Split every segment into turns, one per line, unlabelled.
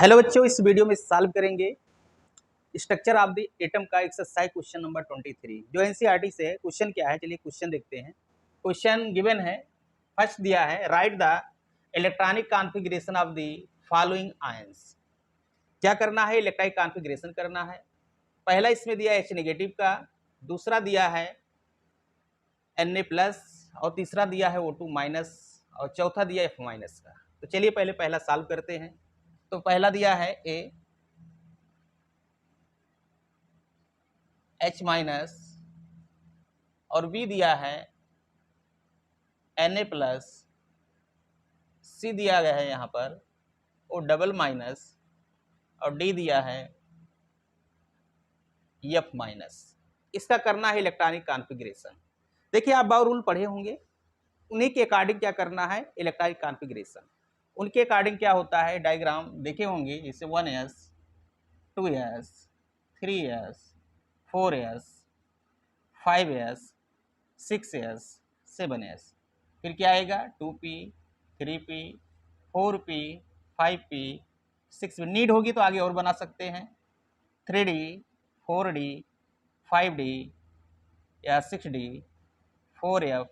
Hello बच्चों, इस video में सॉल्व करेंगे स्ट्रक्चर ऑफ द एटम का एक्सरसाइज क्वेश्चन नंबर 23 जो एनसीईआरटी से है। क्वेश्चन क्या है, चलिए क्वेश्चन देखते हैं। क्वेश्चन गिवन है, फर्स्ट दिया है right the electronic configuration of the following ions. क्या करना है, इलेक्ट्रॉनिक कॉन्फ़िगरेशन करना है। पहला इसमें दिया है H नेगेटिव का, दूसरा दिया है Na+ और तीसरा दिया है O2- और चौथा दिया है F- का। तो चलिए पहले पहला सॉल्व करते हैं। तो पहला दिया है A H- और B दिया है Na+, C दिया गया है यहाँ पर O-, और D दिया है F-। इसका करना है इलेक्ट्रॉनिक कॉन्फ़िगरेशन। देखिए आप बाउल रूल पढ़े होंगे, उन्हीं के अकॉर्डिंग क्या करना है इलेक्ट्रॉनिक कॉन्फ़िगरेशन। उनके अकॉर्डिंग क्या होता है, डायग्राम देखे होंगे, जैसे 1s 2s 3s 4s 5s 6s 7s, फिर क्या आएगा 2p 3p 4p 5p 6p। Need होगी तो आगे और बना सकते हैं 3d 4d 5d या 6d 4f।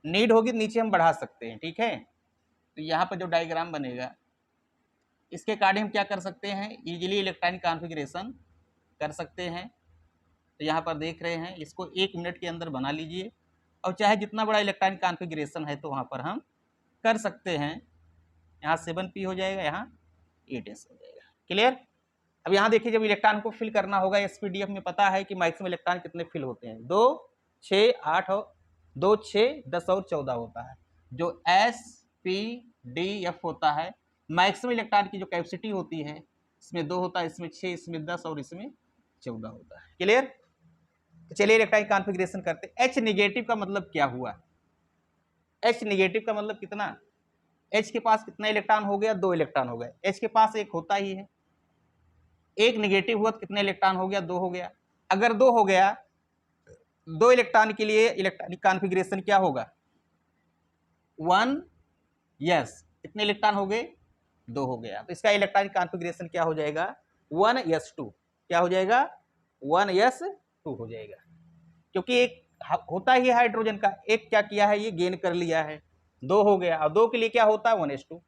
नीड होगी नीचे हम बढ़ा सकते हैं, ठीक है। तो यहाँ पर जो डायग्राम बनेगा इसके अकॉर्डिंग हम क्या कर सकते हैं, इजीली इलेक्ट्रॉनिक कॉन्फ़िगरेशन कर सकते हैं। तो यहाँ पर देख रहे हैं, इसको 1 मिनट के अंदर बना लीजिए और चाहे जितना बड़ा इलेक्ट्रॉनिक कॉन्फ़िगरेशन है तो वहाँ पर हम कर सकते हैं। यहाँ 7p हो जाएगा, यहाँ 8s हो जाएगा। क्लियर। अब यहाँ देखिए, जब इलेक्ट्रॉन को फिल करना होगा SPDF में पता है कि मैक्सिमम इलेक्ट्रॉन कितने फिल होते हैं, 2 6 8 और 2 6 10 और 14 होता है। जो SPDF होता है, मैक्सिमम इलेक्ट्रॉन की जो कैपेसिटी होती है, इसमें 2 होता है, इसमें 6, इसमें 10 और इसमें 14 होता है। क्लियर। तो चलिए इलेक्ट्रॉनिक कॉन्फ़िगरेशन करते हैं। H नेगेटिव का मतलब क्या हुआ, H नेगेटिव का मतलब कितना, H के पास कितना इलेक्ट्रॉन हो गया, 2 इलेक्ट्रॉन हो गए। H के पास एक होता ही है, एक नेगेटिव हुआ तो कितने इलेक्ट्रॉन हो गया, 2 हो गया। अगर 2 हो गया, 2 इलेक्ट्रॉन के लिए इलेक्ट्रॉनिक कॉन्फ़िगरेशन क्या होगा, 1s। कितने इलेक्ट्रॉन हो गए, 2 हो गया। तो इसका इलेक्ट्रॉनिक कॉन्फ़िगरेशन क्या हो जाएगा, 1s2। क्या हो जाएगा, 1s2 हो जाएगा, क्योंकि एक होता ही हाइड्रोजन का, एक क्या किया है, ये गेन कर लिया है, 2 हो गया। और 2 के लिए क्या होता है, 1s2।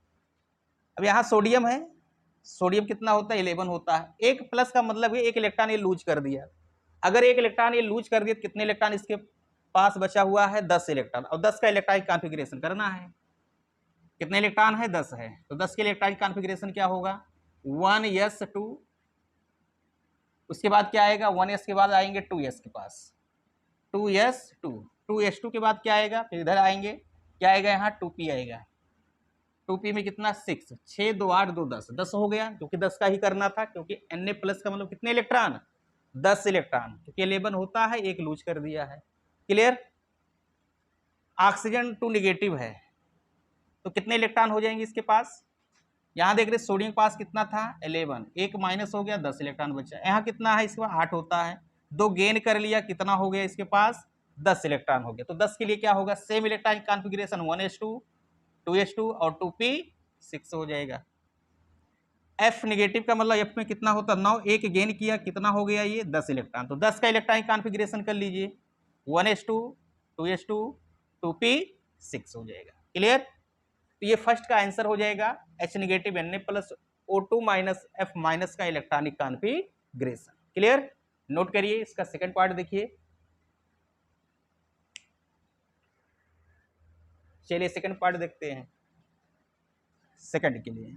अब यहाँ सोडियम है, सोडियम कितना होता है, 11 होता है। एक प्लस का मतलब है एक इलेक्ट्रॉन ये लूज कर दिया। अगर एक इलेक्ट्रॉन ये लूज कर दिया तो कितने इलेक्ट्रॉन इसके पास बचा हुआ है, 10 इलेक्ट्रॉन। और 10 का इलेक्ट्रॉनिक कॉन्फ़िगरेशन करना है। कितने इलेक्ट्रॉन है, 10 है। तो 10 के इलेक्ट्रॉनिक कॉन्फ़िगरेशन क्या होगा, 1s2। उसके बाद क्या आएगा, 1s के बाद आएंगे 2s के पास, 2s2 के बाद क्या आएगा, फिर इधर आएंगे, क्या आएगा, यहाँ 2p आएगा। 2p में कितना, 6 6 2 8 2 10 10 हो गया, क्योंकि 10 का ही करना था, क्योंकि Na+ का मतलब कितने इलेक्ट्रॉन, 10 इलेक्ट्रॉन, क्योंकि 11 होता है, एक लूज कर दिया है। क्लियर। ऑक्सीजन 2 नेगेटिव है, तो कितने इलेक्ट्रॉन हो जाएंगे इसके पास, यहाँ देख रहे सोडियम के पास कितना था, 11, एक माइनस हो गया, 10 इलेक्ट्रॉन बचा। यहाँ कितना है, इसके पास 8 होता है, 2 गेन कर लिया, कितना हो गया इसके पास, 10 इलेक्ट्रॉन हो गया। तो 10 के लिए क्या होगा, same electronic configuration, 1s2 2s2 और 2p6 हो जाएगा। F नेगेटिव का मतलब F में कितना होता है, 9, एक गेन किया, कितना हो गया ये, 10 इलेक्ट्रॉन। तो 10 का इलेक्ट्रॉनिक कॉन्फ़िगरेशन कर लीजिए, 1s2 2s2 2p6 हो जाएगा। क्लियर। तो ये फर्स्ट का आंसर हो जाएगा, H negative Na+ O2- F- का इलेक्ट्रॉनिक कॉन्फ़िगरेशन। क्लियर। नोट करिए। इसका सेकंड पार्ट देखिए। चलिए सेकंड पार्ट देखते हैं। सेकंड के लिए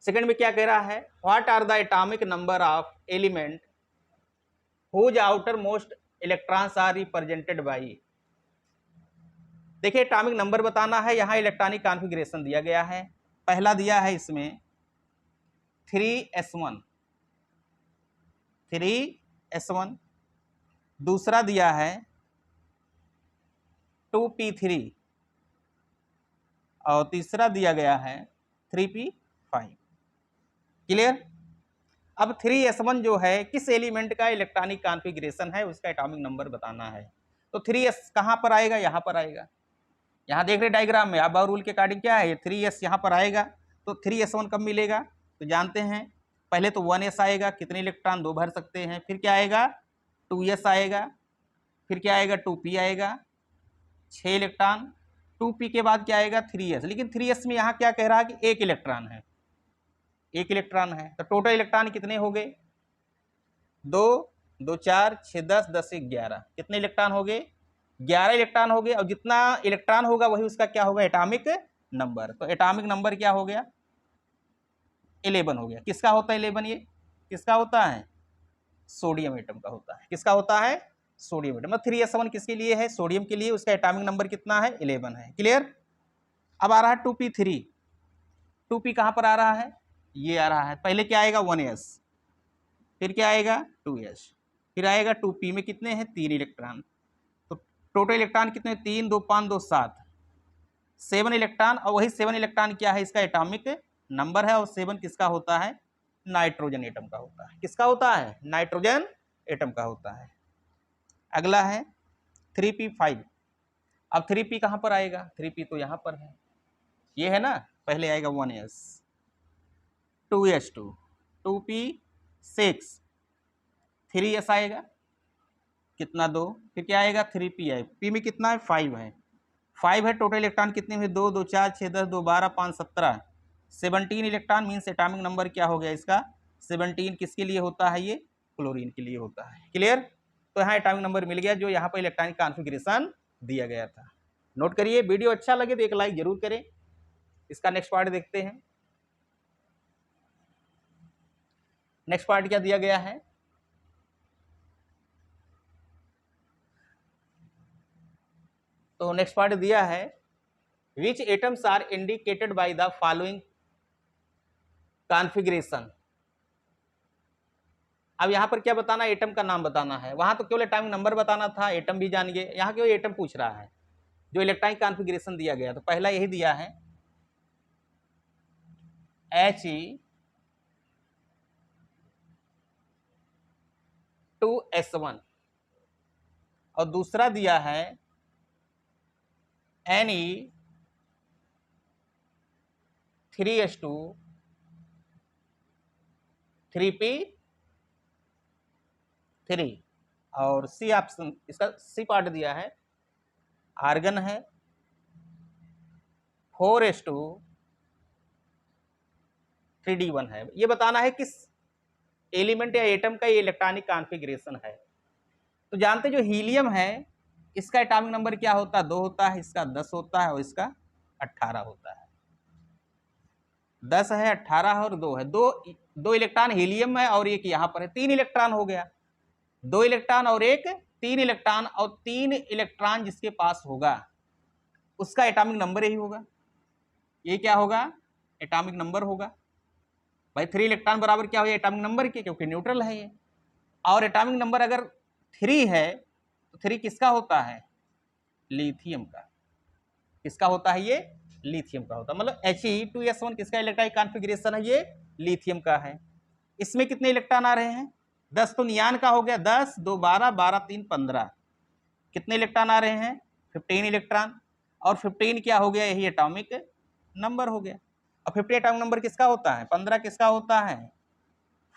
सेकंड में क्या कह रहा है, what are the atomic number of element whose outermost electrons are represented by. देखिए एटॉमिक नंबर बताना है, यहाँ इलेक्ट्रॉनिक कॉन्फ़िगरेशन दिया गया है। पहला दिया है इसमें 3s1, 3s1। दूसरा दिया है 2p3 और तीसरा दिया गया है 3p5। क्लियर। अब 3s1 जो है किस एलिमेंट का इलेक्ट्रॉनिक कॉन्फ़िगरेशन है, उसका एटॉमिक नंबर बताना है। तो 3s कहाँ पर आएगा, यहाँ पर आएगा। यहाँ देख रहे डायग्राम में, अब रूल के अकॉर्डिंग क्या है, 3s यहाँ पर आएगा। तो 3s1 कब मिलेगा? तो जानते हैं पहले तो 1s आएगा, कितने इलेक्ट्रॉन? 2 भर सकते हैं। फिर क्या आएगा? 2s आएगा। फिर क्या आएगा? 2p आएगा, 6 इलेक्ट्रॉन। 2p के बाद क्या आएगा? 3s। लेकिन 3s में यहाँ क्या कह रहा है कि 1 इलेक्ट्रॉन है, 1 इलेक्ट्रॉन है। तो टोटल इलेक्ट्रॉन कितने हो गए? 2 2 4 6 10 10 1 11। कितने इलेक्ट्रॉन हो गए? 11 इलेक्ट्रॉन हो गए। और जितना इलेक्ट्रॉन होगा वही उसका क्या होगा? Atomic number. तो एटॉमिक नंबर क्या हो गया? 11 हो गया। किसका होता है 11? ये किसका होता है? सोडियम एटम का होता है। किसका होता है? Sodium atom. 3s1 किसके लिए है? सोडियम के लिए। उसका एटॉमिक नंबर कितना है? 11 है। क्लियर? अब आ रहा है 2p3। 2p कहां पर आ रहा है? ये आ रहा है। पहले क्या आएगा? 1s, फिर क्या आएगा? 2s, फिर आएगा 2p में कितने हैं? 3 इलेक्ट्रॉन। तो टोटल इलेक्ट्रॉन कितने? 3 2 5 2 7, 7 इलेक्ट्रॉन। और वही 7 इलेक्ट्रॉन क्या है? इसका एटॉमिक नंबर है। और 7 किसका होता है? नाइट्रोजन एटम का होता है। किसका होता है? नाइट्रोजन एटम का होता है। अगला है 3p5। अब 3p कहां पर आएगा? 3p तो यहां पर है, ये है ना। पहले आएगा 1s, 2s2, 2p6, 3s आएगा, कितना? 2। फिर क्या आएगा? 3p है। p में कितना है? 5 है। 5 है। टोटल इलेक्ट्रॉन कितने हुए? 2 2 4 6 10 2 12 5 17, 17 इलेक्ट्रॉन। मीन्स एटॉमिक नंबर क्या हो गया इसका? 17। किसके लिए होता है? ये क्लोरीन के लिए होता है। क्लियर? तो यहाँ एटॉमिक नंबर मिल गया जो यहाँ पर इलेक्ट्रॉनिक कॉन्फ़िगरेशन दिया गया था। नोट करिए। वीडियो अच्छा लगे तो एक लाइक जरूर करें। इसका नेक्स्ट पार्ट देखते हैं। नेक्स्ट पार्ट क्या दिया गया है? तो नेक्स्ट पार्ट दिया है which atoms are indicated by the following configuration. अब यहां पर क्या बताना? एटम का नाम बताना है। वहां तो केवल एटॉमिक नंबर बताना था, एटम भी जान गए। यहां केवल एटम पूछ रहा है जो इलेक्ट्रॉनिक कॉन्फ़िगरेशन दिया गया। तो पहला यही दिया है He2s1, और दूसरा दिया है Ne3s2 3p3, और सी ऑप्शन इसका सी पार्ट दिया है आर्गन है 4s2 3d1 है। ये बताना है किस एलिमेंट या एटम का ये इलेक्ट्रॉनिक कॉन्फ़िगरेशन है। तो जानते जो हीलियम है इसका एटॉमिक नंबर क्या होता है? 2 होता है, इसका 10 होता है और इसका 18 होता है। 10 है, 18 और 2 है। दो इलेक्ट्रॉन हीलियम है और एक यहाँ पर है। 3 इलेक्ट्रॉन हो गया। 2 इलेक्ट्रॉन और एक 3 इलेक्ट्रॉन, और 3 इलेक्ट्रॉन जिसके पास होगा उसका एटॉमिक नंबर यही होगा। ये क्या होगा? एटॉमिक नंबर होगा। भाई 3 इलेक्ट्रॉन बराबर क्या हो? एटॉमिक नंबर के, क्योंकि न्यूट्रल है ये। और एटॉमिक नंबर अगर 3 है तो 3 किसका होता है? लिथियम का। किसका होता है? ये लिथियम का होता है। मतलब He2s1 किसका इलेक्ट्रॉनिक कॉन्फ़िगरेशन है? ये लिथियम का है। इसमें कितने इलेक्ट्रॉन आ रहे हैं? 10 तो नियान का हो गया। 10 2 12 12 3 15। कितने इलेक्ट्रॉन आ रहे हैं? 15 इलेक्ट्रॉन। और 15 क्या हो गया? यही एटॉमिक नंबर हो गया। और 50 एटॉमिक नंबर किसका होता है? 15 किसका होता है?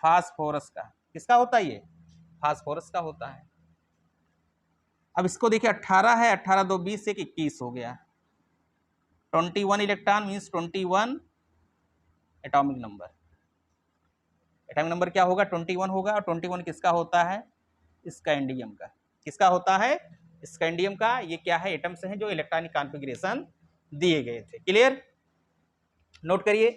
फास्फोरस का। किसका होता है? ये फास्फोरस का होता है। अब इसको देखिए 18 है, 18 2 20 1 21 हो गया। 21 electron means 21 atomic number. Atomic number क्या होगा? 21 होगा। और 21 किसका होता है? स्कैंडियम का। किसका होता है? स्कैंडियम का। ये क्या है? एटम्स हैं जो इलेक्ट्रॉनिक कॉन्फ़िगरेशन दिए गए थे। क्लियर? नोट करिए।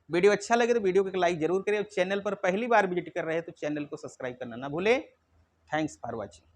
वीडियो अच्छा लगे तो वीडियो को एक लाइक जरूर करें। और चैनल पर पहली बार विजिट कर रहे हैं तो चैनल को सब्सक्राइब करना ना भूलें। Thanks for watching.